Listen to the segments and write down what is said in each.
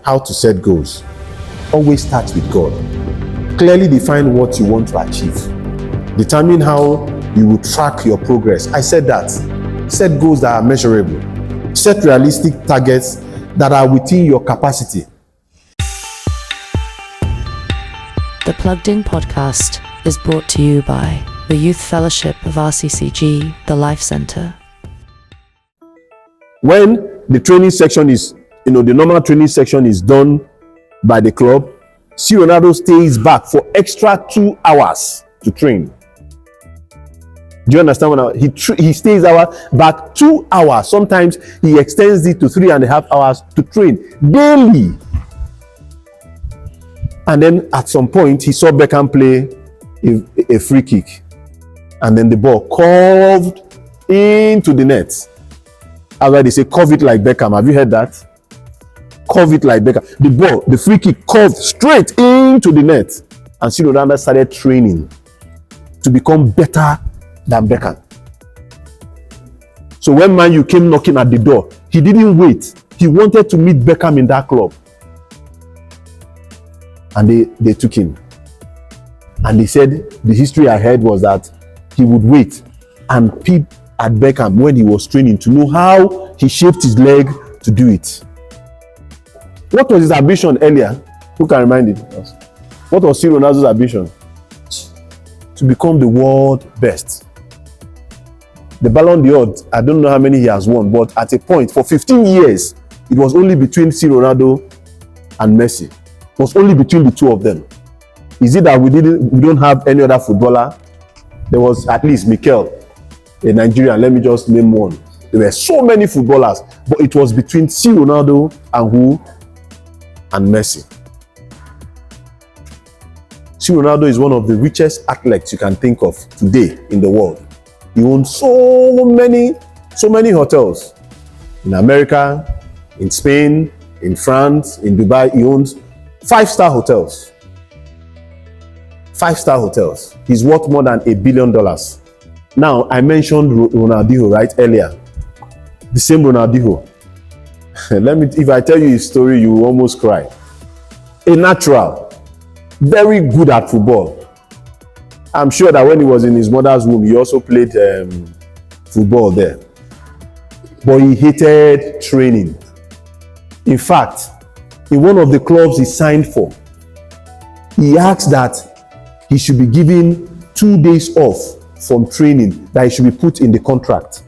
how to set goals. Always start with God. Clearly define what you want to achieve. Determine how you will track your progress. I said that. Set goals that are measurable. Set realistic targets that are within your capacity. The Plugged In podcast is brought to you by the Youth Fellowship of RCCG, the Life Center. When the training section is, the normal training section is done by the club, see Ronaldo stays back for extra 2 hours to train. Do you understand what he stays back 2 hours? Sometimes he extends it to 3.5 hours to train daily. And then at some point, he saw Beckham play a free kick. And then the ball curved into the net. That's why they say, curve it like Beckham. Have you heard that? Curve it like Beckham. The free kick curved straight into the net. And Ciro Ronaldo started training to become better than Beckham. So when Man U came knocking at the door, he didn't wait. He wanted to meet Beckham in that club. And they took him. And they said the history I heard was that he would wait and peep at Beckham when he was training to know how he shaped his leg to do it. What was his ambition earlier? Who can remind it? What was Ciro Ronaldo's ambition? To become the world best. The Ballon d'Or, I don't know how many he has won, but at a point, for 15 years, it was only between Ciro Ronaldo and Messi. It was only between the two of them. Is it that we don't have any other footballer? There was at least Mikel, a Nigerian. Let me just name one. There were so many footballers, but it was between Ciro Ronaldo and who? And Messi. Ciro Ronaldo is one of the richest athletes you can think of today in the world. He owns so many hotels in America, in Spain, in France, in Dubai. He owns 5-star hotels. 5-star hotels. He's worth more than $1 billion. Now, I mentioned Ronaldinho right earlier. The same Ronaldinho. If I tell you his story, you will almost cry. A natural, very good at football. I'm sure that when he was in his mother's womb, he also played football there. But he hated training. In fact, in one of the clubs he signed for, he asked that he should be given 2 days off from training, that he should be put in the contract.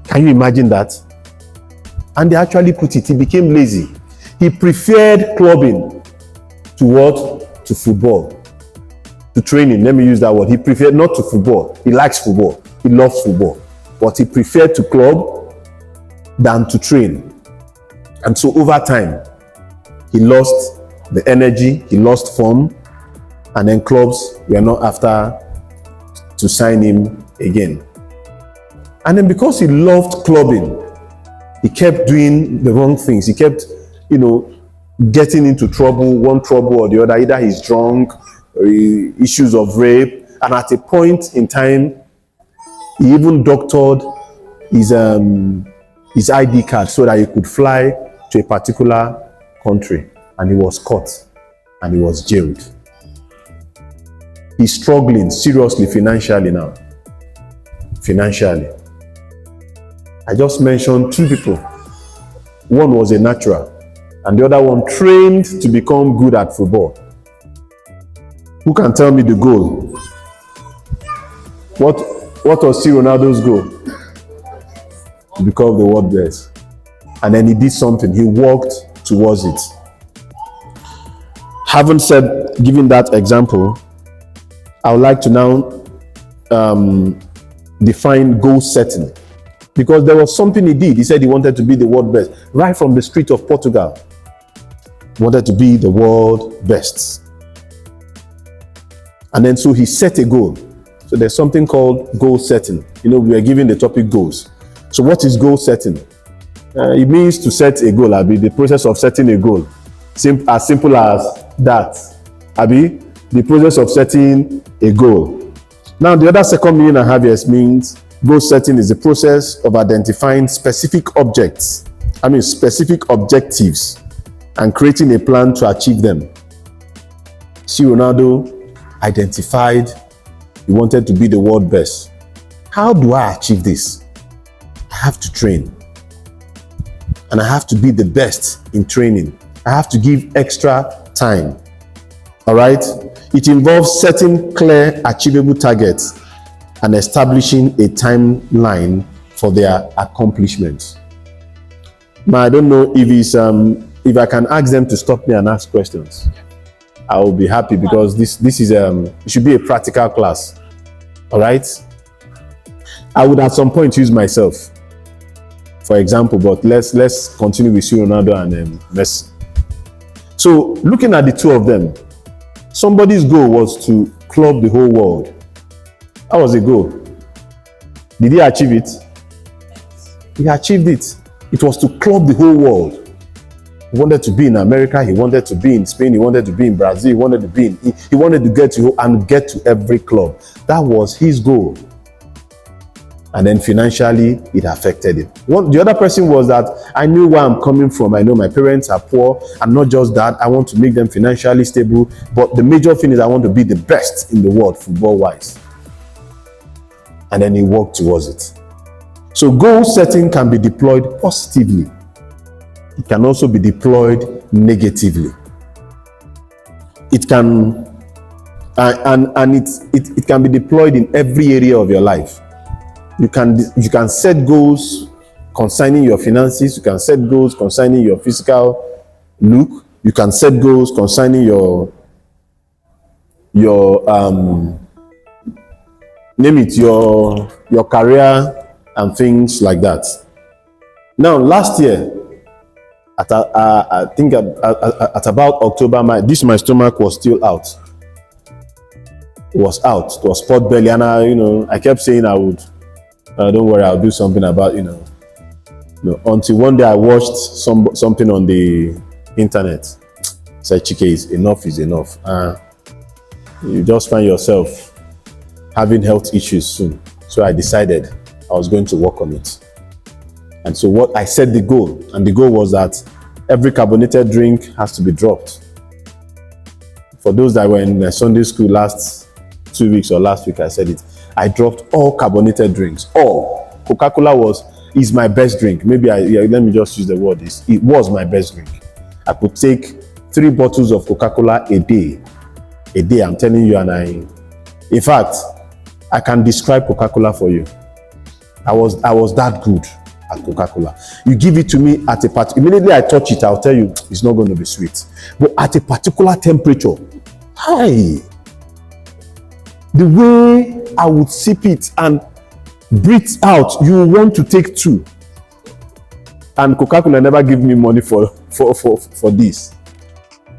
Can you imagine that? And they actually put it. He became lazy. He preferred clubbing to what? To football. To training. Let me use that word. He preferred not to football. He likes football. He loves football. But he preferred to club than to train. And so over time, he lost the energy, he lost form, and then clubs were not after to sign him again. And then because he loved clubbing, he kept doing the wrong things. He kept, getting into trouble, one trouble or the other. Either he's drunk, or issues of rape. And at a point in time, he even doctored his ID card so that he could fly to a particular country. And he was caught and he was jailed. He's struggling seriously financially now. Financially. I just mentioned 2 people. One was a natural, and the other one trained to become good at football. Who can tell me the goal? What was Ciro Ronaldo's goal? To become the world best. And then he did something. He worked towards it. Having given that example, I would like to now define goal setting. Because there was something he did. He said he wanted to be the world best. Right from the street of Portugal. He wanted to be the world best. And then so he set a goal. So there's something called goal setting. We are given the topic goals. So what is goal setting? It means to set a goal. The process of setting a goal. As simple as that. The process of setting a goal. Now the other second meaning I have here means goal setting is the process of identifying specific objectives and creating a plan to achieve them. See, Ronaldo identified he wanted to be the world best. How do I achieve this? I have to train. And I have to be the best in training. I have to give extra time. All right? It involves setting clear, achievable targets and establishing a timeline for their accomplishments. Now, I don't know if I can ask them to stop me and ask questions. I will be happy, because this is it should be a practical class. All right? I would at some point use myself, for example, but let's continue with Ronaldo and Messi. So, looking at the two of them, somebody's goal was to club the whole world. That was a goal. Did he achieve it? He achieved it. It was to club the whole world. He wanted to be in America, he wanted to be in Spain, he wanted to be in Brazil, he wanted to get to every club. That was his goal. And then financially, it affected him. The other person was that I knew where I'm coming from. I know my parents are poor, and not just that, I want to make them financially stable. But the major thing is I want to be the best in the world, football-wise. And then he worked towards it. So goal setting can be deployed positively. It can also be deployed negatively. It can, it can be deployed in every area of your life. You can set goals concerning your finances. You can set goals concerning your physical look. You can set goals concerning your name it, your career and things like that. Now, last year, I think at about October, my stomach was still out. It was out. It was pot belly, and I kept saying I would. Don't worry, I'll do something about until one day I watched something on the internet. Said, Chike, enough is enough. You just find yourself having health issues soon. So I decided I was going to work on it. And so what I set the goal, and the goal was that every carbonated drink has to be dropped. For those that were in Sunday school last 2 weeks or last week, I said it. I dropped all carbonated drinks. All. Coca-Cola is my best drink. Maybe let me just use the word this. It was my best drink. I could take 3 bottles of Coca-Cola a day. A day, I'm telling you, in fact, I can describe Coca-Cola for you. I was that good at Coca-Cola. You give it to me at a part. Immediately I touch it, I'll tell you it's not going to be sweet. But at a particular temperature, the way I would sip it and breathe out, you want to take 2. And Coca-Cola never give me money for this.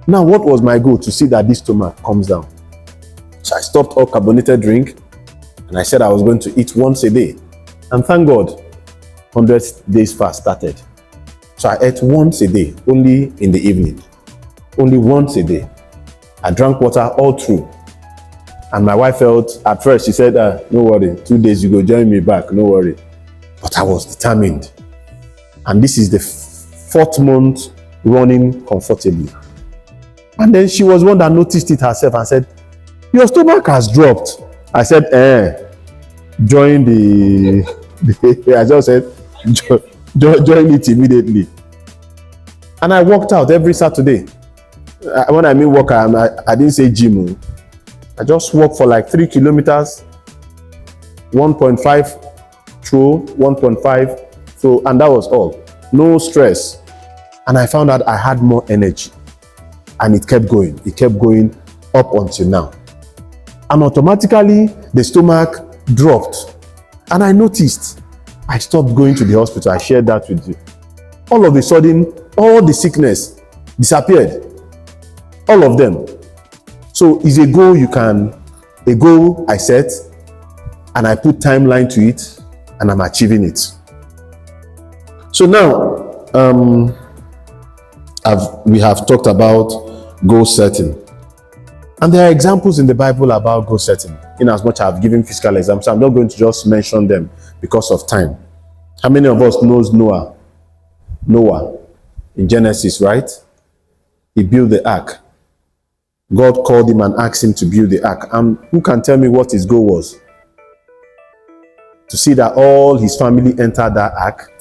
Now, what was my goal? To see that this stomach comes down. So I stopped all carbonated drink, and I said I was going to eat once a day. And thank God, 100 days fast started. So I ate once a day, only in the evening. Only once a day. I drank water all through. And my wife felt, at first, she said, no worry, 2 days you go join me back, no worry. But I was determined. And this is the 4th month running comfortably. And then she was one that noticed it herself and said, your stomach has dropped. I said, join I just said, join it immediately. And I walked out every Saturday. When I mean walk, I didn't say gym. I just walked for like 3 kilometers, 1.5 through, 1.5. So, and that was all. No stress. And I found out I had more energy. And it kept going. It kept going up until now. And automatically, the stomach dropped. And I noticed. I stopped going to the hospital. I shared that with you. All of a sudden, all the sickness disappeared. All of them. So it's a goal I set, and I put timeline to it, and I'm achieving it. So now, we have talked about goal setting. And there are examples in the Bible about goal setting. In as much as I've given physical examples, I'm not going to just mention them because of time. How many of us knows Noah? Noah in Genesis, right? he built the ark. God called him and asked him to build the ark. And who can tell me what his goal was? To see that all his family entered that ark,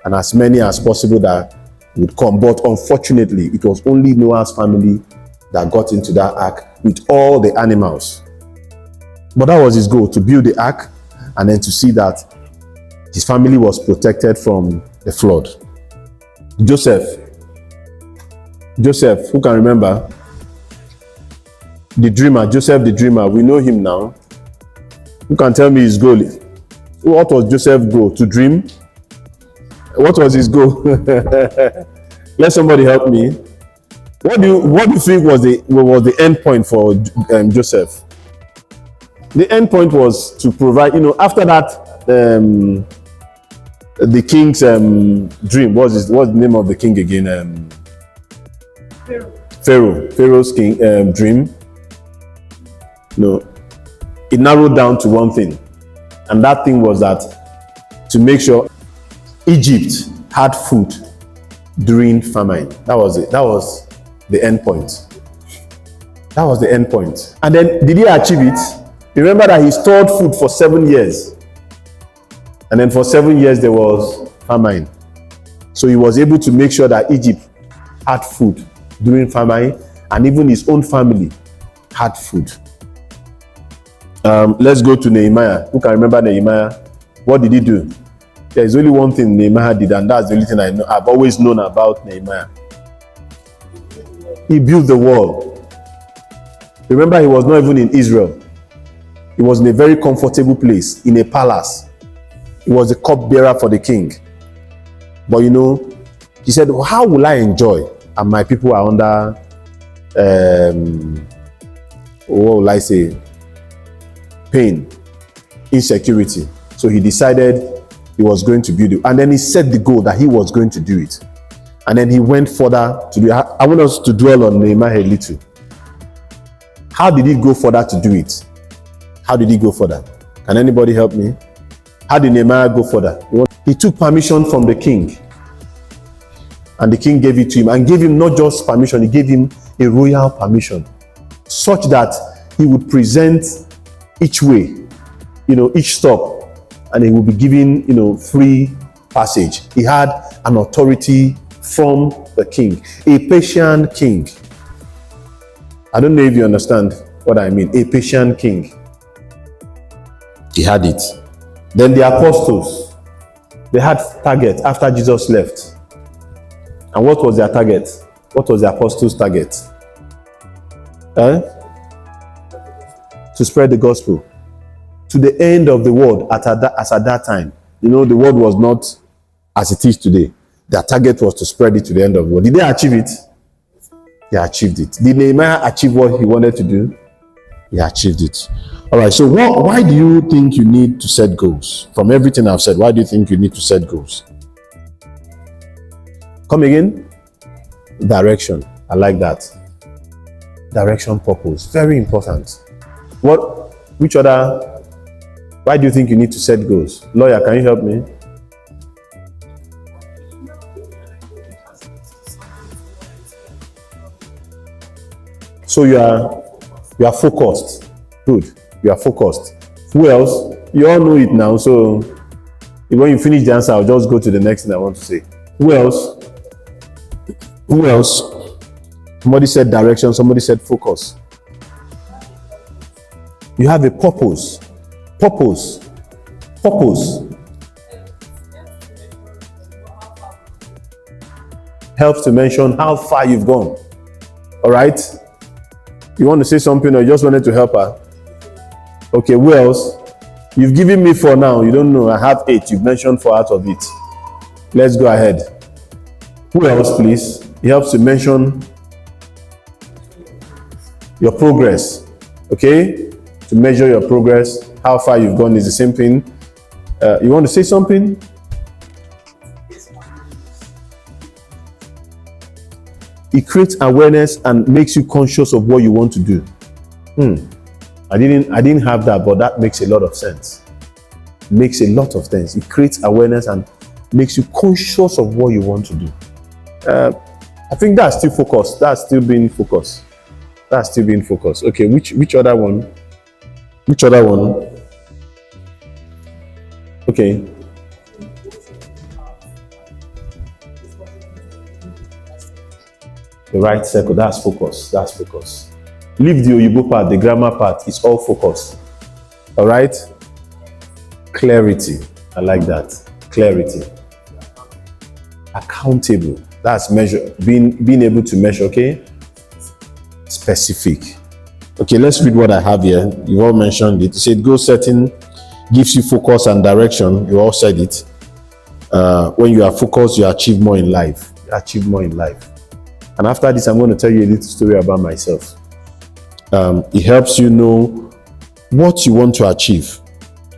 and as many as possible that would come. But unfortunately, it was only Noah's family that got into that ark with all the animals. But that was his goal, to build the ark and then to see that his family was protected from the flood. Joseph, who can remember? The dreamer, Joseph the dreamer, we know him now. Who can tell me his goal? What was Joseph's goal? To dream? What was his goal? Let somebody help me. What do you think was the end point for Joseph? The end point was to provide, after that, the king's dream. What's the name of the king again? Pharaoh's king dream. It narrowed down to one thing, and that thing was that to make sure Egypt had food during famine. That was it. That was the end point. That was the end point. And then, did he achieve it? Remember that he stored food for 7 years. And then for 7 years, there was famine. So he was able to make sure that Egypt had food during famine, and even his own family had food. Let's go to Nehemiah. Who can remember Nehemiah? What did he do? There is only one thing Nehemiah did, and that's the only thing I've always known about Nehemiah. He built the wall. Remember, he was not even in Israel. He was in a very comfortable place, in a palace. He was the cupbearer for the king. But he said, how will I enjoy? And my people are under, what will I say? Pain, insecurity. So he decided he was going to build it. And then he set the goal that he was going to do it. And then he went further to do it. I want us to dwell on Nehemiah a little. How did he go further to do it? How did he go further? Can anybody help me? How did Nehemiah go further? He took permission from the king. And the king gave it to him. And gave him not just permission, he gave him a royal permission. Such that he would present each way, each stop, and he would be given, free passage. He had an authority from the king, a patient king. I don't know if you understand what I mean. A patient king. He had it. Then the apostles, they had target after Jesus left. And what was their target? What was the apostles' target? To spread the gospel to the end of the world. At that time, the world was not as it is today. Their target was to spread it to the end of the world. Did they achieve it? They achieved it. Did Nehemiah achieve what he wanted to do? He achieved it. All right, so why do you think you need to set goals? From everything I've said, why do you think you need to set goals? Come again? Direction. I like that. Direction, purpose. Very important. Why do you think you need to set goals? Lawyer, can you help me? So you are focused. Good. You are focused. Who else? You all know it now. So when you finish the answer, I'll just go to the next thing I want to say. Who else? Who else? Somebody said direction. Somebody said focus. You have a purpose. Purpose. Helps to mention how far you've gone. All right? You want to say something or you just wanted to help her? Okay, who else? You've given me 4 now. You don't know. I have 8. You've mentioned 4 out of it. Let's go ahead. Who else, please? It helps to mention your progress. Okay? To measure your progress, how far you've gone is the same thing. You want to say something? It creates awareness and makes you conscious of what you want to do. I didn't have that, but that makes a lot of sense. Makes a lot of sense. It creates awareness and makes you conscious of what you want to do. I think that's still focus. That's still being focused. That's still being focused. Okay, which other one? Which other one? Okay. The right circle, that's focus. That's focus. Leave the Oyibo part, the grammar part, it's all focus. All right? Clarity. I like that. Clarity. Accountable. That's measure. Being able to measure, okay? Specific. Okay, let's read what I have here. You all mentioned it. You said goal setting gives you focus and direction. You all said it. When you are focused, you achieve more in life. You achieve more in life. And after this, I'm going to tell you a little story about myself. It helps you know what you want to achieve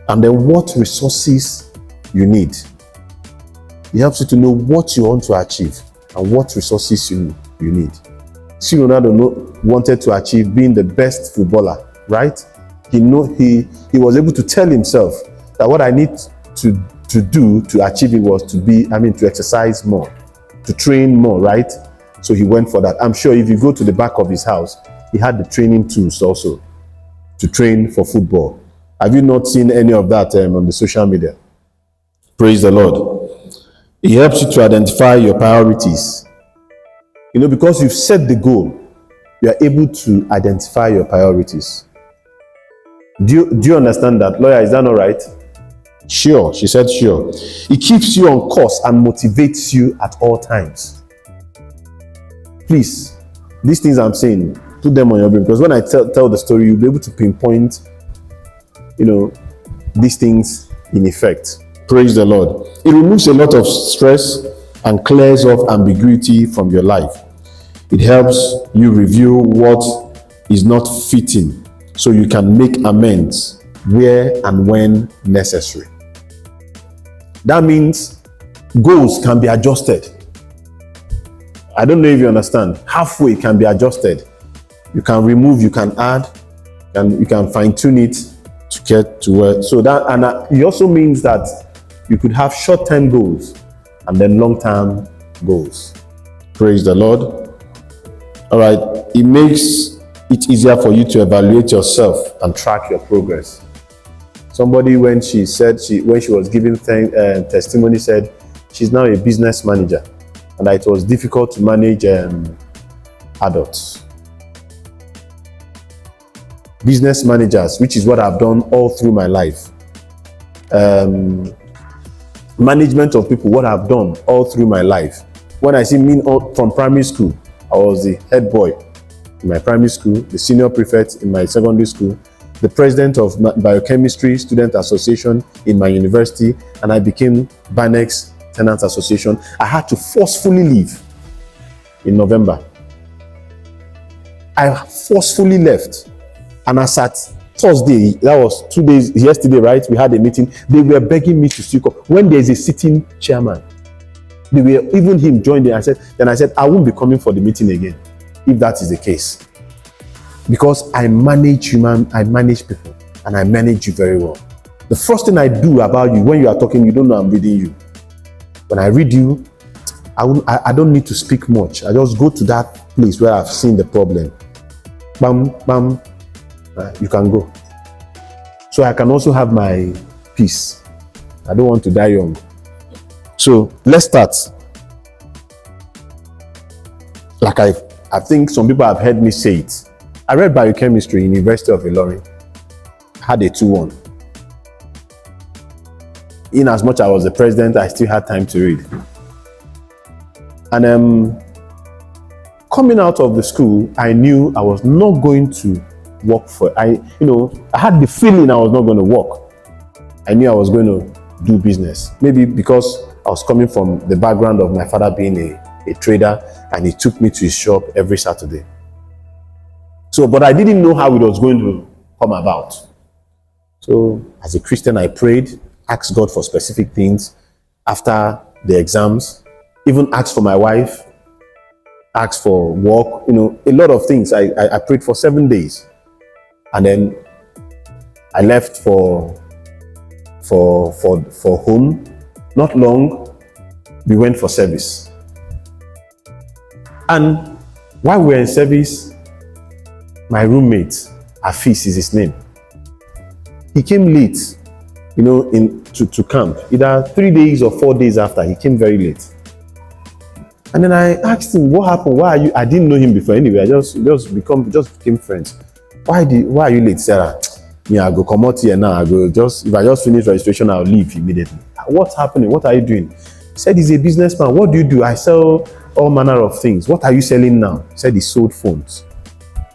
and then what resources you need. It helps you to know what you want to achieve and what resources you need. See, Ronaldo wanted to achieve being the best footballer, right? He was able to tell himself that what I need to do to achieve it was to exercise more, to train more, right? So he went for that. I'm sure if you go to the back of his house, he had the training tools also to train for football. Have you not seen any of that on the social media? Praise the Lord. It helps you to identify your priorities. Because you've set the goal, you are able to identify your priorities. Do you understand that? Lawyer, is that not right? Sure, she said sure. It keeps you on course and motivates you at all times. Please, these things I'm saying, put them on your brain, because when I tell the story, you'll be able to pinpoint, these things in effect. Praise the Lord. It removes a lot of stress and clears off ambiguity from your life. It helps you review what is not fitting so you can make amends where and when necessary. That means goals can be adjusted. I don't know if you understand. Halfway can be adjusted. You can remove, you can add, and you can fine-tune it to get to where. So that, and it also means that you could have short-term goals and then long-term goals. Praise the Lord. All right. It makes it easier for you to evaluate yourself and track your progress. Somebody, when she was giving testimony, said she's now a business manager and that it was difficult to manage adults. Business managers, which is what I've done all through my life. Management of people, what I've done all through my life. When I see me from primary school, I was the head boy in my primary school, the senior prefect in my secondary school, the president of Biochemistry Student Association in my university, and I became Banex Tenants Association. I had to forcefully leave in November. I forcefully left, and as at Thursday, that was 2 days, yesterday, right? We had a meeting. They were begging me to stick up. When there's a sitting chairman, even him joined it. I said, I won't be coming for the meeting again, if that is the case. Because I manage people, and I manage you very well. The first thing I do about you, when you are talking, you don't know I'm reading you. When I read you, I don't need to speak much. I just go to that place where I've seen the problem. Bam, bam, you can go. So I can also have my peace. I don't want to die young. So let's start. Like I think some people have heard me say it. I read biochemistry in University of Ilorin. Had a 2-1. In as much as I was the president, I still had time to read. And coming out of the school, I knew I was not going to work I had the feeling I was not going to work. I knew I was going to do business. Maybe because I was coming from the background of my father being a trader, and he took me to his shop every Saturday. So, but I didn't know how it was going to come about. So, as a Christian, I prayed, asked God for specific things after the exams, even asked for my wife, asked for work, a lot of things. I prayed for 7 days. And then I left for home. Not long, we went for service. And while we were in service, my roommate, Afis is his name, he came late, to camp. Either 3 days or 4 days after, he came very late. And then I asked him, what happened? Why are you? I didn't know him before anyway. I just became friends. Why are you late, Sarah? I go come out here now. If I just finish registration, I'll leave immediately. What's happening? What are you doing? He said he's a businessman. What do you do? I sell all manner of things. What are you selling now? He said he sold phones.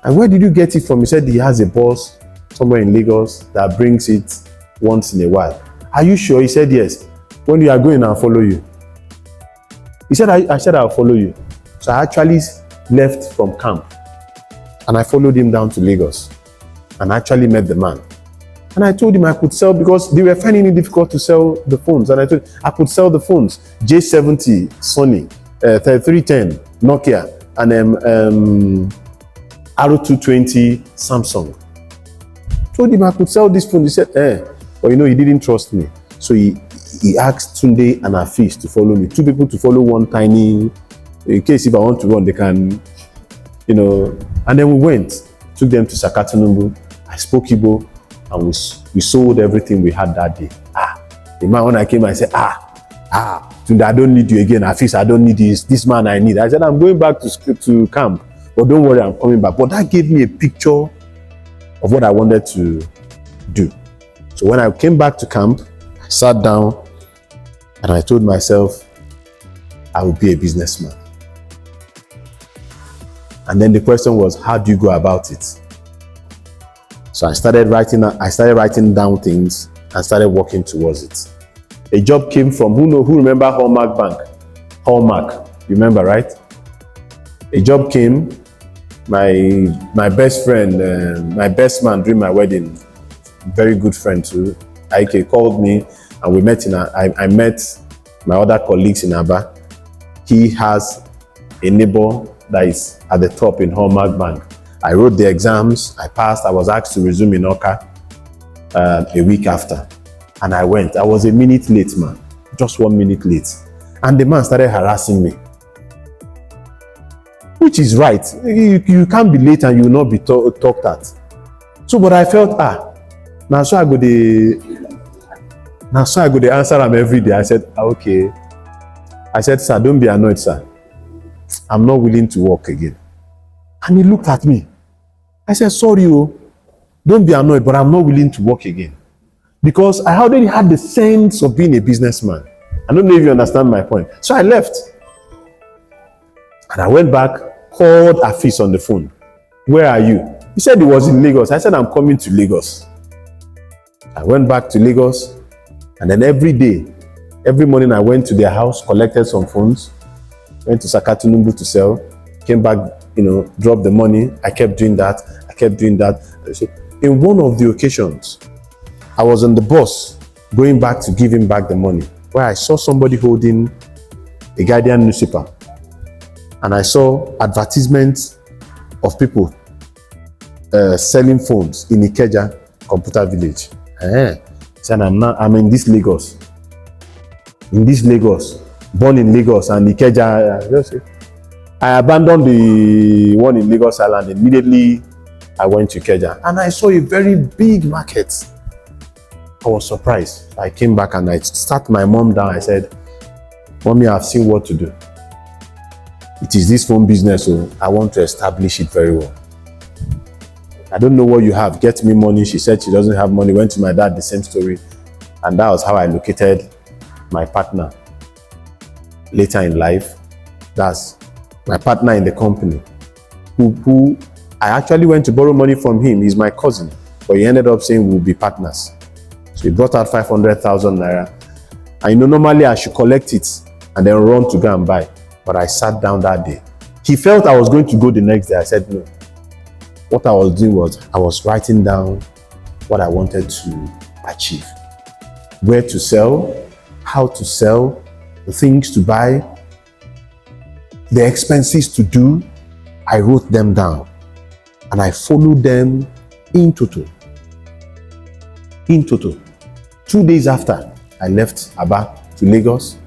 And where did you get it from? He said he has a boss somewhere in Lagos that brings it once in a while. Are you sure? He said yes. When you are going, I'll follow you. He said, I said I'll follow you. So I actually left from camp and I followed him down to Lagos and actually met the man. And I told him I could sell, because they were finding it difficult to sell the phones. And I told him I could sell the phones. J70, Sony, 3310, Nokia, and R220, Samsung. Told him I could sell this phone. He said, but he didn't trust me. So he asked Tunde and Afis to follow me. 2 people to follow one tiny, in case if I want to run, they can, And then we went, took them to Sakatunumbu. I spoke Igbo, and we sold everything we had that day. The man, when I came, I said, Tunde, I don't need you again. Afis, I don't need this man I need. I said, I'm going back to camp, but don't worry, I'm coming back. But that gave me a picture of what I wanted to do. So when I came back to camp, I sat down and I told myself I would be a businessman. And then the question was, how do you go about it? So I started writing down things and started working towards it. A job came from, who remember Hallmark Bank? Hallmark, you remember, right? A job came. My best friend, my best man during my wedding, very good friend too, Ike, called me and we met I met my other colleagues in Aba. He has a neighbor that is at the top in Hallmark Bank. I wrote the exams, I passed, I was asked to resume in Oka a week after. And I went. I was a minute late, man. Just 1 minute late. And the man started harassing me. Which is right. You can't be late and you will not be talked at. So, but I felt, now so I go the answer him every day. I said, okay. I said, sir, don't be annoyed, sir. I'm not willing to work again. And he looked at me. I said, sorry, don't be annoyed, but I'm not willing to work again. Because I already had the sense of being a businessman. I don't know if you understand my point. So I left. And I went back, called Afis on the phone. Where are you? He said he was in Lagos. I said, I'm coming to Lagos. I went back to Lagos. And then every morning I went to their house, collected some phones, went to Sakatunumbu to sell, came back, dropped the money. I kept doing that. In one of the occasions, I was on the bus going back to give him back the money, where I saw somebody holding a Guardian newspaper. And I saw advertisements of people selling phones in Ikeja Computer Village. Said, I'm in this Lagos. Born in Lagos and Ikeja. I abandoned the one in Lagos Island. Immediately, I went to Ikeja. And I saw a very big market. I was surprised. I came back and I sat my mom down. I said, Mommy, I've seen what to do. It is this phone business, so I want to establish it very well. I don't know what you have. Get me money. She said she doesn't have money. Went to my dad, the same story. And that was how I located my partner later in life. That's my partner in the company, who I actually went to borrow money from him. He's my cousin, but he ended up saying we'll be partners. So he brought out 500,000 naira. And normally I should collect it and then run to go and buy. But I sat down that day. He felt I was going to go the next day. I said no. What I was doing was I was writing down what I wanted to achieve. Where to sell, how to sell, the things to buy, the expenses to do. I wrote them down and I followed them in total. 2 days after, I left Aba to Lagos,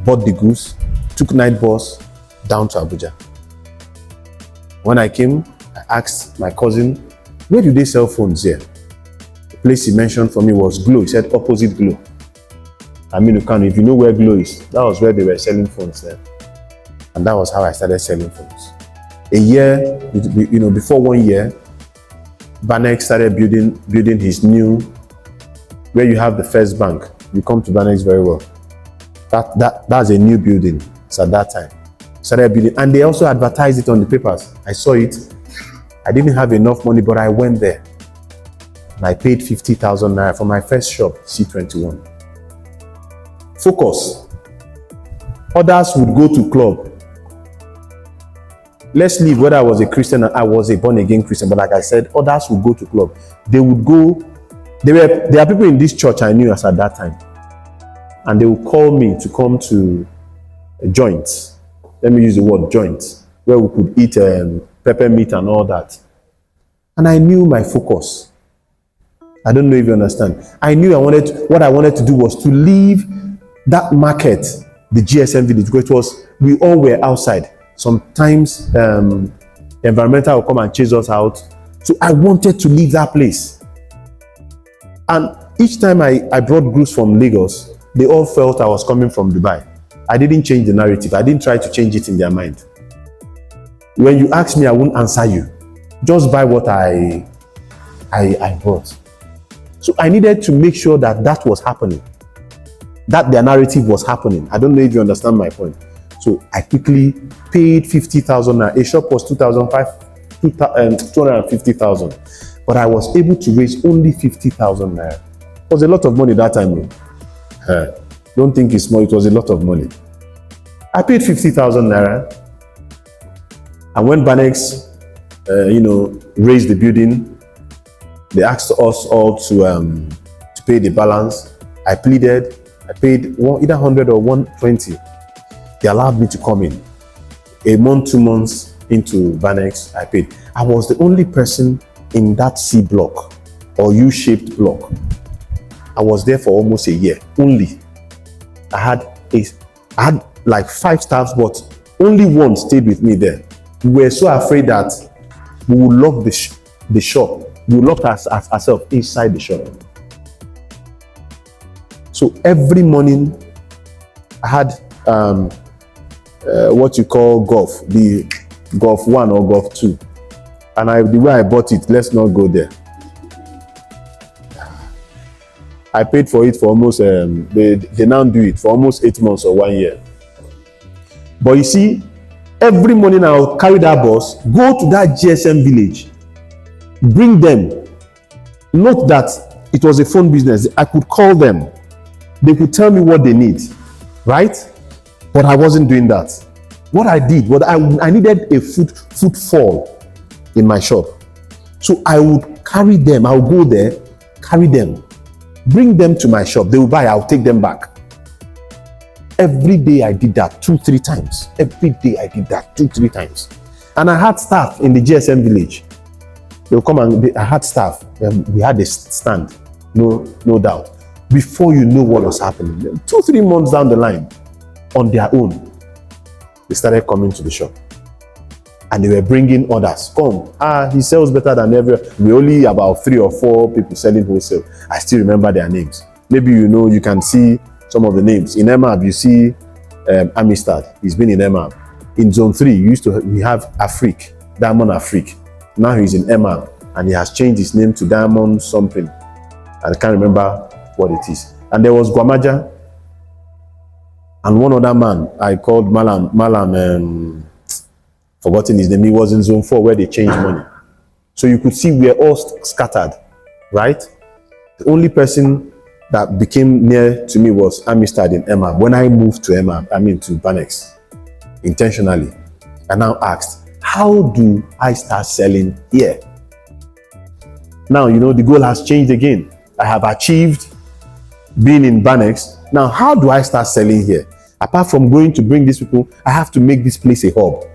bought the goods, took night bus down to Abuja. When I came, I asked my cousin, where do they sell phones here? The place he mentioned for me was Glow. He said opposite Glow. I mean, if you know where Glow is, that was where they were selling phones there. And that was how I started selling phones. A year, before 1 year, Banex started building his new, where you have the First Bank. You come to Banex very well. That's a new building. It's at that time. Started building, and they also advertised it on the papers. I saw it. I didn't have enough money, but I went there. And I paid 50,000 naira for my first shop, C21. Focus. Others would go to club. Let's leave whether I was a Christian or I was a born-again Christian, but like I said, others would go to club. They would go. There are people in this church I knew as at that time, and they would call me to come to a joint. Let me use the word joint, where we could eat pepper meat and all that. And I knew my focus. I don't know if you understand. I knew what I wanted to do was to leave that market, the GSM village, which we all were outside. Sometimes environmental will come and chase us out. So I wanted to leave that place. And each time I brought groups from Lagos, they all felt I was coming from Dubai. I didn't change the narrative. I didn't try to change it in their mind. When you ask me, I won't answer you. Just buy what I bought. So I needed to make sure that was happening. That their narrative was happening. I don't know if you understand my point. So I quickly paid 50,000 naira. A shop was 250,000. But I was able to raise only 50,000 naira. It was a lot of money that time. Don't think it's small, it was a lot of money. I paid 50,000 naira. And when Banex, raised the building, they asked us all to pay the balance. I pleaded. I paid either 100 or 120. They allowed me to come in. A month, 2 months into Banex, I paid. I was the only person in that C block or U-shaped block. I was there for almost a year, only. I had like 5 staffs, but only one stayed with me there. We were so afraid that we would lock the shop. We locked ourselves inside the shop. So every morning, I had what you call golf, the golf 1 or golf 2. And the way I bought it, let's not go there. I paid for it for almost, they now do it for almost 8 months or 1 year. But you see, every morning I'll carry that bus, go to that GSM village, bring them. Not that it was a phone business. I could call them. They could tell me what they need, right? But I wasn't doing that. What I did was I needed a footfall in my shop. So I would carry them. I would go there, carry them, bring them to my shop. They will buy, I'll take them back. Every day I did that 2-3 times. Every day I did that 2-3 times. And I had staff in the GSM village. They'll come and I had staff. We had a stand, no doubt. Before you know what was happening, 2-3 months down the line, on their own, they started coming to the shop. And they were bringing orders. Come, he sells better than ever. We only about 3 or 4 people selling wholesale. I still remember their names. Maybe you can see some of the names. In MAB, you see Amistad. He's been in MAB. In Zone 3, we have Afrique, Diamond Afrique. Now he's in MAB, and he has changed his name to Diamond something. I can't remember what it is. And there was Guamaja, and one other man I called Malam, forgotten his name. He was in Zone 4 where they changed money. So you could see we are all scattered, right? The only person that became near to me was Amistad in MAB. When I moved to MAB, to Banex, intentionally, I now asked, how do I start selling here? Now, the goal has changed again. I have achieved being in Banex. Now, how do I start selling here? Apart from going to bring these people, I have to make this place a hub.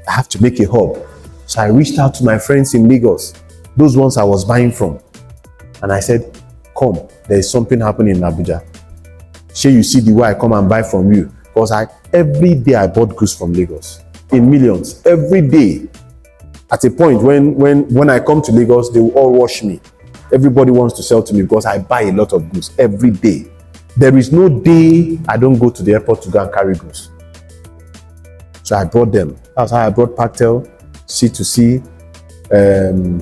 I have to make a hub. So I reached out to my friends in Lagos, those ones I was buying from. And I said, come, there is something happening in Abuja. Shey you see the way I come and buy from you? Because every day I bought goods from Lagos. in millions every day. At a point when I come to Lagos, they will all rush me. Everybody wants to sell to me because I buy a lot of goods every day. There is no day I don't go to the airport to go and carry goods. So I brought them. That's how I brought Pactel, C2C,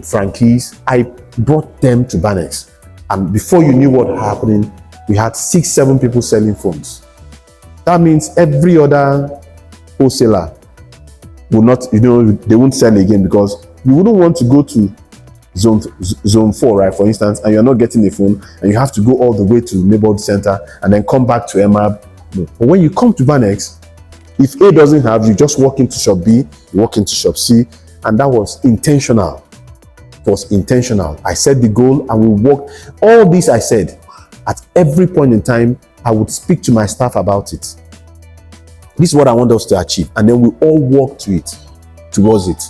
Frankies. I brought them to Banex. And before you knew what was happening, we had 6-7 people selling phones. That means every other wholesaler will not, they won't sell again, because you wouldn't want to go to zone 4, right, for instance, and you're not getting a phone, and you have to go all the way to neighborhood center and then come back to MAB. No. But when you come to Banex, if A doesn't have, you just walk into shop B, you walk into shop C, and that was intentional. It was intentional. I set the goal and we worked. All this I said, at every point in time, I would speak to my staff about it. This is what I want us to achieve. And then we all work towards it.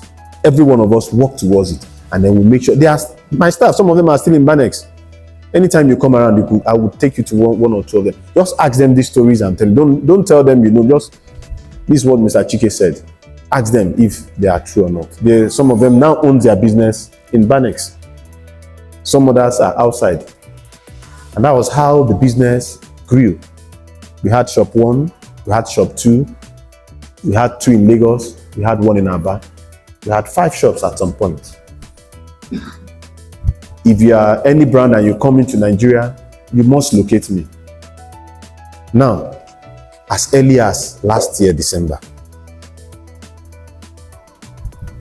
Every one of us work towards it. And then we make sure, my staff, some of them are still in Banex. Anytime you come around, I would take you to one or two of them. Just ask them these stories and tell them. Don't tell them, just, this is what Mr. Chike said. Ask them if they are true or not. Some of them now own their business in Banex. Some others are outside. And that was how the business grew. We had shop 1, we had shop 2, we had 2 in Lagos, we had 1 in Aba. We had 5 shops at some point. If you are any brand and you come into Nigeria, you must locate me. Now, as early as last year, December,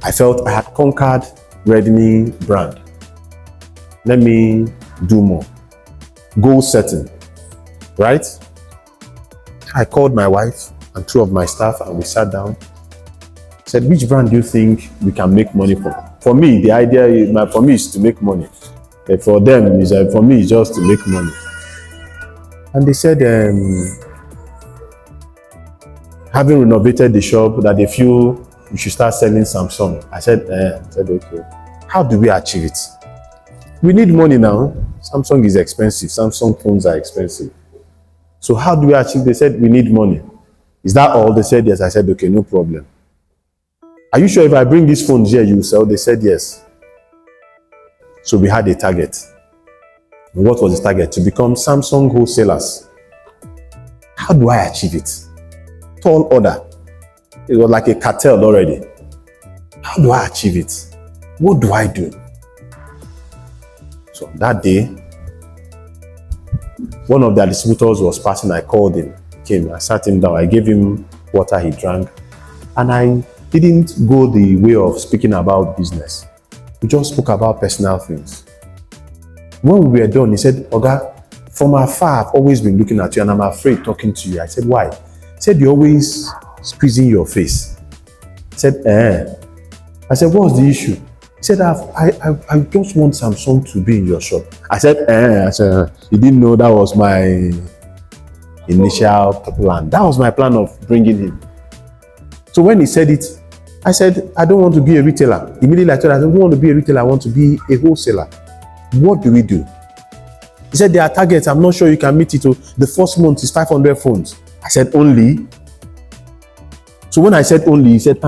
I felt I had conquered Redmi brand. Let me do more. Goal setting, right? I called my wife and 2 of my staff and we sat down. Said, which brand do you think we can make money from? For me, the idea is to make money. For them, for me, it's just to make money. And they said, having renovated the shop, that they feel we should start selling Samsung. I said, okay. How do we achieve it? We need money now. Samsung is expensive. Samsung phones are expensive. So how do we achieve? They said, we need money. Is that all? They said, yes. I said, okay, no problem. Are you sure if I bring these phones here, you will sell? They said, yes. So we had a target. And what was the target? To become Samsung wholesalers. How do I achieve it? Tall order. It was like a cartel already. How do I achieve it? What do I do? So that day, one of their distributors was passing. I called him. He came. I sat him down. I gave him water. He drank. And I didn't go the way of speaking about business. We just spoke about personal things. When we were done, he said, Oga, from afar, I've always been looking at you and I'm afraid talking to you. I said, why? He said, you're always squeezing your face. I said, I said, what's the issue? He said, I just want Samsung to be in your shop. I said, I said, you didn't know that was my initial plan. That was my plan of bringing him. So when he said it, I said, I don't want to be a retailer. Immediately I told him, I don't want to be a retailer, I want to be a wholesaler. What do we do? He said, there are targets, I'm not sure you can meet it. The first month is 500 phones. I said, only? So when I said only, he said,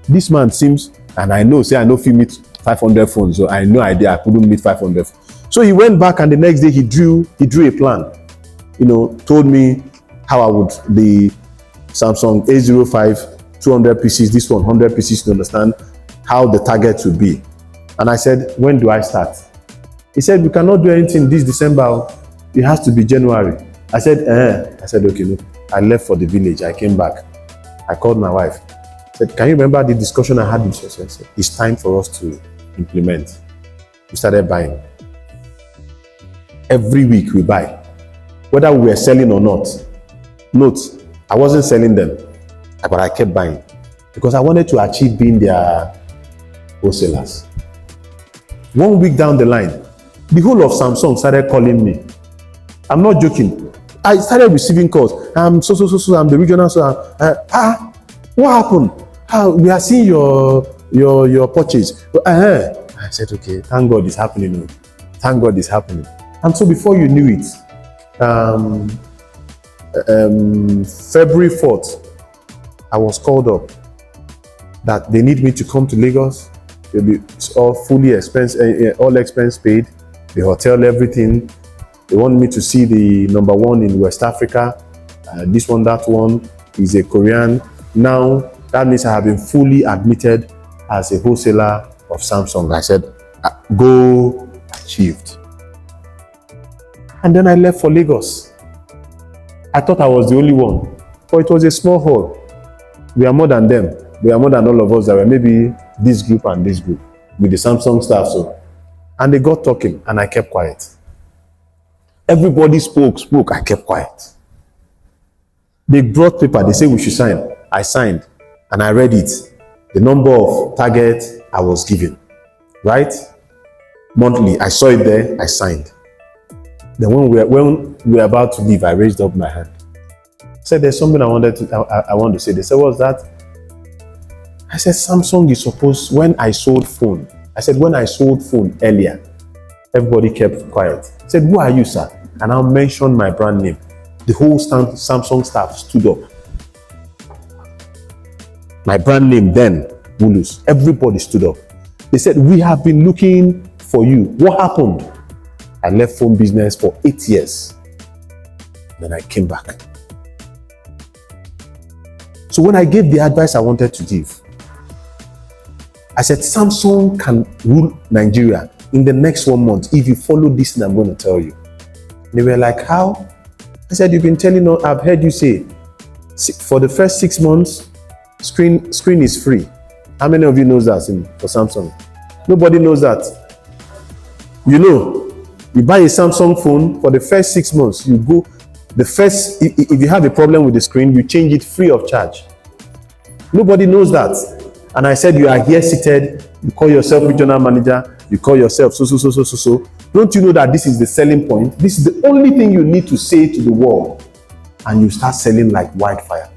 this man seems, and I know if he meet 500 phones, so I had no idea I couldn't meet 500. So he went back and the next day he drew a plan. Told me how I would, the Samsung A05, 200 pieces, this one 100 pieces, to understand how the target would be. And I said, when do I start? He said, we cannot do anything this December. It has to be January. I said, I said, okay, no. I left for the village. I came back. I called my wife. I said, can you remember the discussion I had with you? I said, it's time for us to implement. We started buying. Every week we buy. Whether we were selling or not. Note, I wasn't selling them, but I kept buying because I wanted to achieve being their wholesalers. 1 week down the line, the whole of Samsung started calling me. I'm not joking. I started receiving calls. I'm so, I'm the regional, what happened? We are seeing your purchase. I said, okay, thank God it's happening. Thank God it's happening. And so before you knew it, February 4th, I was called up that they need me to come to Lagos. It's all fully all expense paid, the hotel, everything. They want me to see the number one in West Africa. This one, that one is a Korean. Now, that means I have been fully admitted as a wholesaler of Samsung. I said, goal achieved. And then I left for Lagos. I thought I was the only one, but it was a small hall. We are more than them. We are more than all of us that were maybe this group and this group with the Samsung staff. So, and they got talking and I kept quiet. Everybody spoke, I kept quiet. They brought paper, they said we should sign. I signed and I read it. The number of targets I was given, right? Monthly, I saw it there, I signed. Then when we were about to leave, I raised up my hand. I said, there's something I want to say. They said, what's that? I said, Samsung is supposed, when I sold phone earlier, everybody kept quiet. I said, who are you, sir? And I mentioned my brand name. The whole Samsung staff stood up. My brand name then, Bulus. Everybody stood up. They said, we have been looking for you. What happened? I left phone business for 8 years. Then I came back. So when I gave the advice I wanted to give, I said, Samsung can rule Nigeria in the next 1 month if you follow this thing I'm going to tell you. They were like, how? I said, you've been telling us, I've heard you say, for the first 6 months, screen is free. How many of you knows that for Samsung? Nobody knows that. You know, you buy a Samsung phone for the first 6 months, you go, if you have a problem with the screen, you change it free of charge. Nobody knows that. And I said, you are here seated, you call yourself regional manager, you call yourself so. Don't you know that this is the selling point? This is the only thing you need to say to the world. And you start selling like wildfire.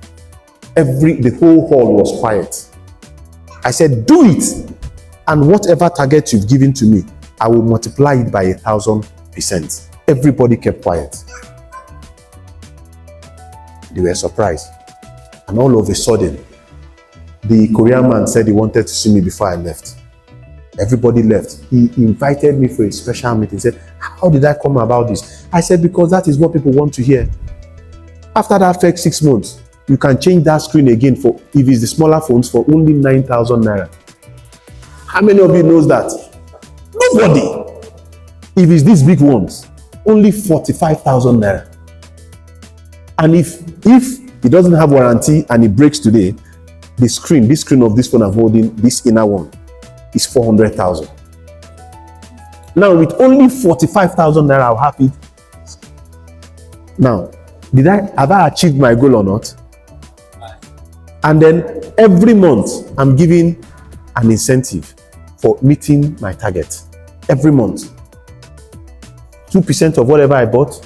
The whole hall was quiet. I said, do it. And whatever target you've given to me, I will multiply it by 1,000%. Everybody kept quiet. They were surprised. And all of a sudden, the Korean man said he wanted to see me before I left. Everybody left. He invited me for a special meeting. He said, how did I come about this? I said, because that is what people want to hear. After that first 6 months, you can change that screen again for, if it's the smaller phones, for only 9,000 naira. How many of you knows that? Nobody. If it's these big ones, only 45,000 naira. And if it doesn't have warranty and it breaks today, this screen of this phone I'm holding, this inner one, is 400,000. Now with only 45,000 naira, I'll have it. Now, have I achieved my goal or not? And then every month, I'm giving an incentive for meeting my target. Every month. 2% of whatever I bought,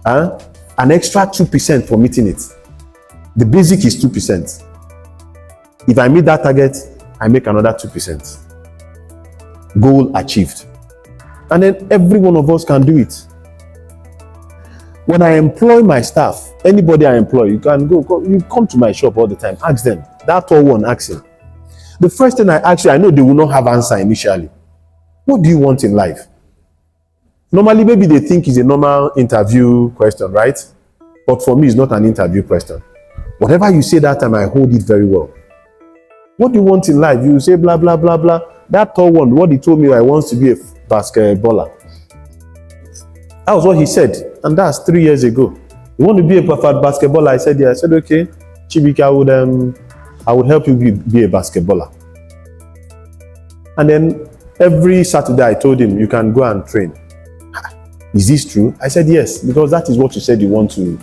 an extra 2% for meeting it. The basic is 2%. If I meet that target, I make another 2%. Goal achieved. And then every one of us can do it. When I employ my staff, anybody I employ, you can you come to my shop all the time, ask them. That tall one, ask him. The first thing I know they will not have answer initially. What do you want in life? Normally, maybe they think it's a normal interview question, right? But for me, it's not an interview question. Whatever you say that time, I hold it very well. What do you want in life? You say blah, blah, blah, blah. That tall one, what he told me, I want to be a basketballer. That was what he said. And that's 3 years ago. You want to be a basketballer? I said, yeah. I said, okay, Chibika, I would help you be a basketballer. And then every Saturday, I told him, you can go and train. Is this true? I said, yes, because that is what you said you want to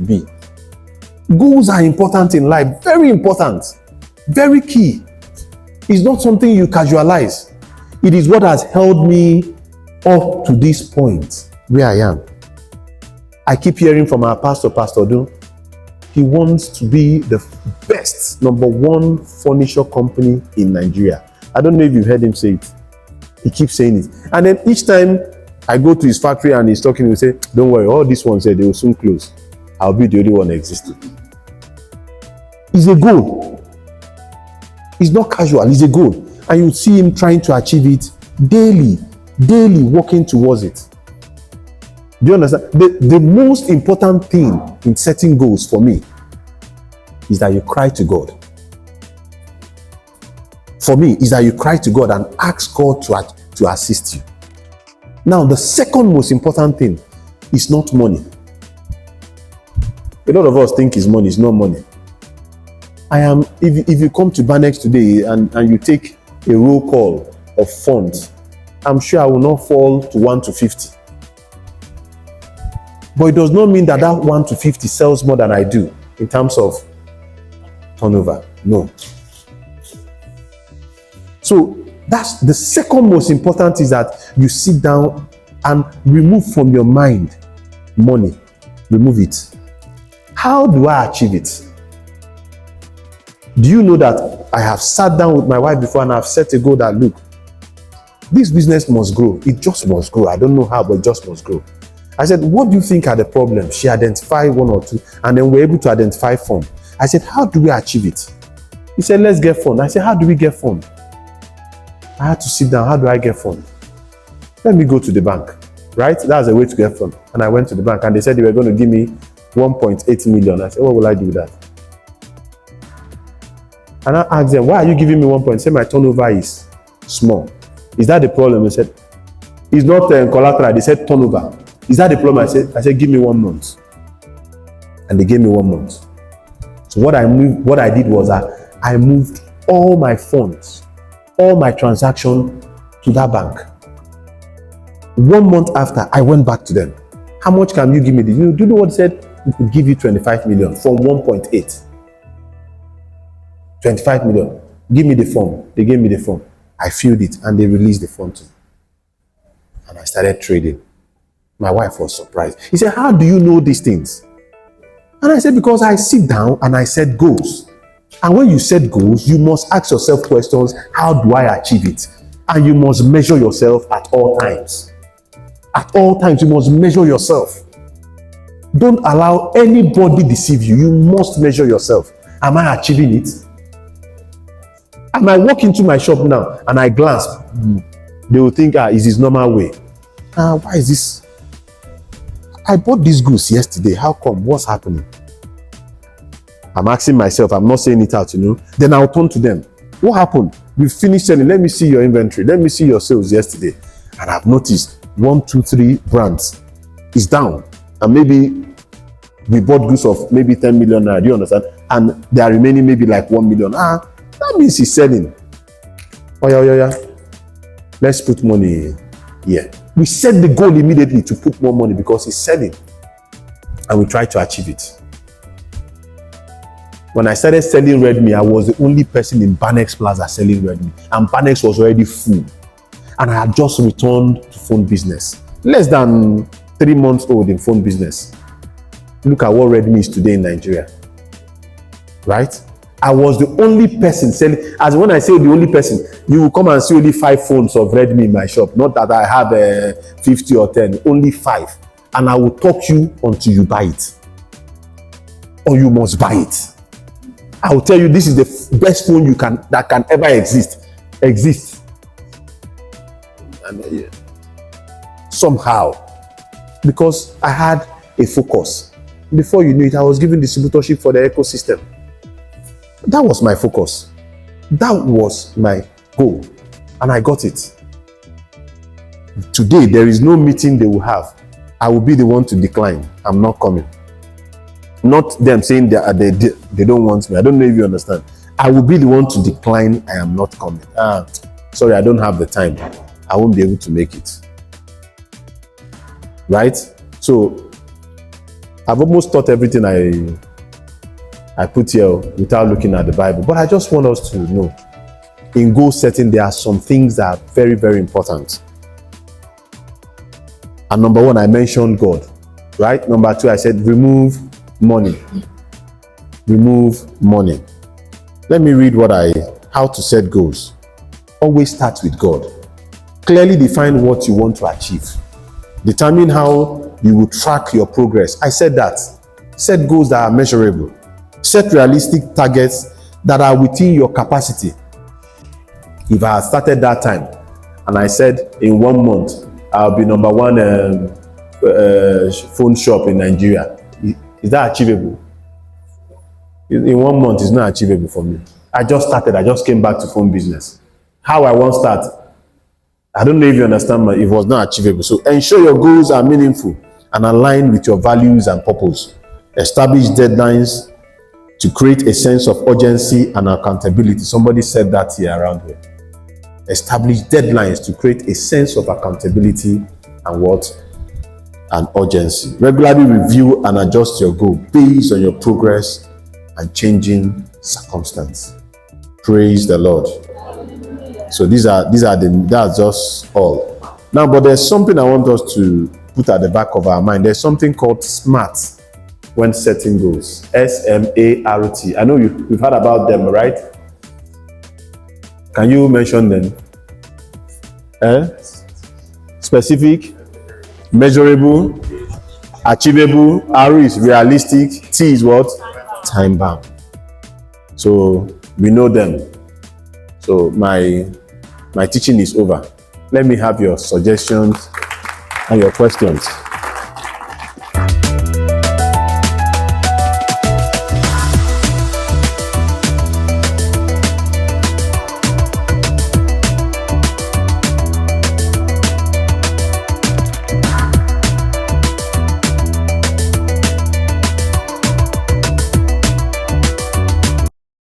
be. Goals are important in life, very important, very key. It's not something you casualize. It is what has held me up to this point where I am. I keep hearing from our pastor, Pastor Dun. He wants to be the best #1 furniture company in Nigeria. I don't know if you've heard him say it. He keeps saying it. And then each time I go to his factory and he's talking, he'll say, don't worry, all these ones said they will soon close. I'll be the only one existing. It's a goal. It's not casual, it's a goal. And you see him trying to achieve it daily, working towards it. Do you understand? The most important thing in setting goals for me is that you cry to God. For me, is that you cry to God and ask God to assist you. Now, the second most important thing is not money. A lot of us think it's money, it's not money. If you come to Banex today and you take a roll call of funds, I'm sure I will not fall to 1 to 50. But it does not mean that 1 to 50 sells more than I do in terms of turnover. No. So that's the second most important, is that you sit down and remove from your mind money. Remove it. How do I achieve it? Do you know that I have sat down with my wife before and I've set a goal that, look, this business must grow. It just must grow. I don't know how, but it just must grow. I said, what do you think are the problems? She identified 1 or 2, and then we're able to identify fund. I said, how do we achieve it? He said, let's get fund. I said, how do we get fund? I had to sit down. How do I get fund? Let me go to the bank, right? That's a way to get fund. And I went to the bank and they said they were going to give me 1.8 million. I said, what will I do with that? And I asked them, why are you giving me 1.8? Say my turnover is small. Is that the problem? They said, it's not collateral. They said turnover. Is that the problem? I said, give me 1 month. And they gave me 1 month. So what I did was I moved all my funds, all my transactions to that bank. 1 month after, I went back to them. How much can you give me? Do you know what they said? We could give you 25 million from 1.8. 25 million. Give me the form. They gave me the form. I filled it and they released the form to me. And I started trading. My wife was surprised. He said, how do you know these things? And I said, because I sit down and I set goals. And when you set goals, you must ask yourself questions. How do I achieve it? And you must measure yourself at all times. At all times, you must measure yourself. Don't allow anybody deceive you. You must measure yourself. Am I achieving it? I might walk into my shop now and I glance. They will think, it's his normal way. Why is this? I bought these goods yesterday. How come? What's happening? I'm asking myself. I'm not saying it out, Then I'll turn to them. What happened? We finished selling. Let me see your inventory. Let me see your sales yesterday. And I've noticed 1, 2, 3 brands is down. And maybe we bought goods of maybe 10 million naira. Do you understand? And they are remaining maybe like 1 million. That means he's selling. Oh, yeah. Let's put money here. We set the goal immediately to put more money because he's selling. And we try to achieve it. When I started selling Redmi, I was the only person in Banex Plaza selling Redmi. And Banex was already full. And I had just returned to phone business. Less than 3 months old in phone business. Look at what Redmi is today in Nigeria. Right? I was the only person selling. As when I say the only person, you will come and see only 5 phones of Redmi in my shop. Not that I have 50 or 10, only 5. And I will talk you until you buy it. Or you must buy it. I will tell you this is the best phone that can ever exist. And somehow, because I had a focus. Before you knew it, I was giving distributorship for the ecosystem. That was my focus. That was my goal. And I got it. Today, there is no meeting they will have. I will be the one to decline. I'm not coming. Not them saying they don't want me. I don't know if you understand. I will be the one to decline. I am not coming. Sorry, I don't have the time. I won't be able to make it. Right? So, I've almost taught everything I put here without looking at the Bible. But I just want us to know, in goal setting, there are some things that are very, very important. And number 1, I mentioned God. Right? Number 2, I said remove money. Remove money. Let me read how to set goals. Always start with God. Clearly define what you want to achieve. Determine how you will track your progress. I said that. Set goals that are measurable. Set realistic targets that are within your capacity. If I had started that time and I said in 1 month I'll be number one phone shop in Nigeria, is that achievable? In 1 month, it's not achievable for me. I just started. I just came back to phone business. How I want start? I don't know if you understand. It was not achievable. So ensure your goals are meaningful and aligned with your values and purpose. Establish deadlines to create a sense of urgency and accountability. Somebody said that here around here. Establish deadlines to create a sense of accountability and what? And urgency. Regularly review and adjust your goal based on your progress and changing circumstance. Praise the Lord. So that's just all. Now, but there's something I want us to put at the back of our mind. There's something called SMART when setting goals. SMART. I know you've heard about them, right? Can you mention them? Specific, measurable, achievable. R is realistic. T is what? Time bound. So we know them. So my teaching is over. Let me have your suggestions and your questions.